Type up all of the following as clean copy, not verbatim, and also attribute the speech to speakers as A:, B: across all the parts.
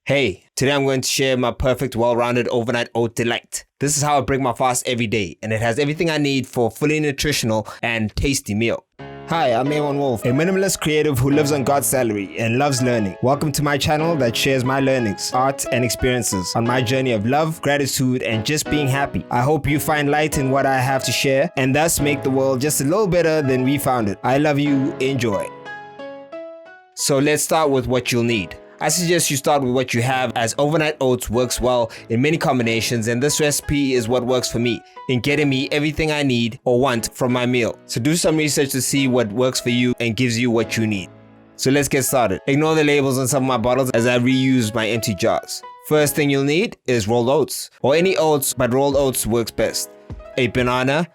A: Hey, today I'm going to share my perfect well-rounded overnight oat delight. This is how I break my fast every day, and it has everything I need for a fully nutritional and tasty meal. Hi, I'm Aewon, a minimalist creative who lives on God's salary and loves learning. Welcome to my channel that shares my learnings, art, and experiences on my journey of love, gratitude, and just being happy. I hope you find light in what I have to share and thus make the world just a little better than we found it. I love you. Enjoy. So let's start with what you'll need. I suggest you start with what you have, as overnight oats works well in many combinations, and this recipe is what works for me in getting me everything I need or want from my meal. So do some research to see what works for you and gives you what you need. So let's get started. Ignore the labels on some of my bottles as I reuse my empty jars. First thing you'll need is rolled oats, or any oats, but rolled oats works best. A banana,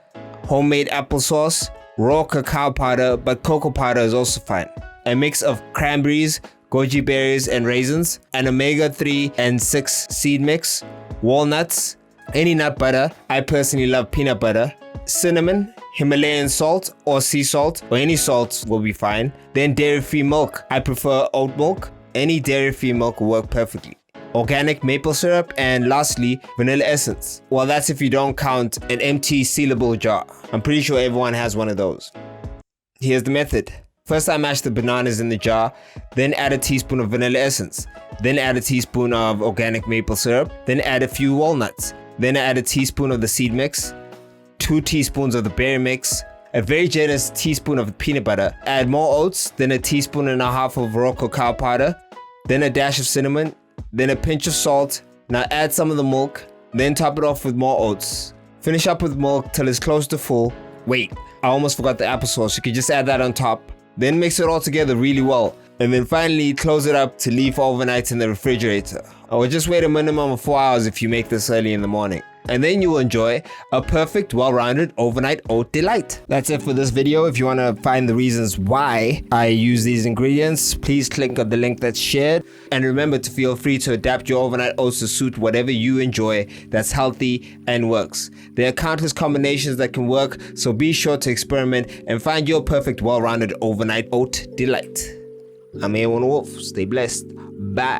A: homemade applesauce, raw cacao powder, but cocoa powder is also fine. A mix of cranberries, goji berries and raisins, an omega-3 and 6 seed mix, walnuts, any nut butter, I personally love peanut butter, cinnamon, Himalayan salt or sea salt, or any salt will be fine, then dairy-free milk, I prefer oat milk, any dairy-free milk will work perfectly, organic maple syrup, and lastly, vanilla essence. Well, that's if you don't count an empty sealable jar. I'm pretty sure everyone has one of those. Here's the method. First, I mash the bananas in the jar, then add a teaspoon of vanilla essence, then add a teaspoon of organic maple syrup, then add a few walnuts, then add a teaspoon of the seed mix, 2 teaspoons of the berry mix, a very generous teaspoon of peanut butter, add more oats, then a teaspoon and a half of raw cacao powder, then a dash of cinnamon, then a pinch of salt. Now add some of the milk, then top it off with more oats. Finish up with milk till it's close to full. Wait, I almost forgot the applesauce. You can just add that on top. Then mix it all together really well, and then finally close it up to leave for overnight in the refrigerator. Or just wait a minimum of 4 hours if you make this early in the morning. And then you'll enjoy a perfect, well-rounded overnight oat delight. That's it for this video. If you want to find the reasons why I use these ingredients, please click on the link that's shared. And remember to feel free to adapt your overnight oats to suit whatever you enjoy that's healthy and works. There are countless combinations that can work, so be sure to experiment and find your perfect, well-rounded overnight oat delight. I'm Aewon. Stay blessed. Bye.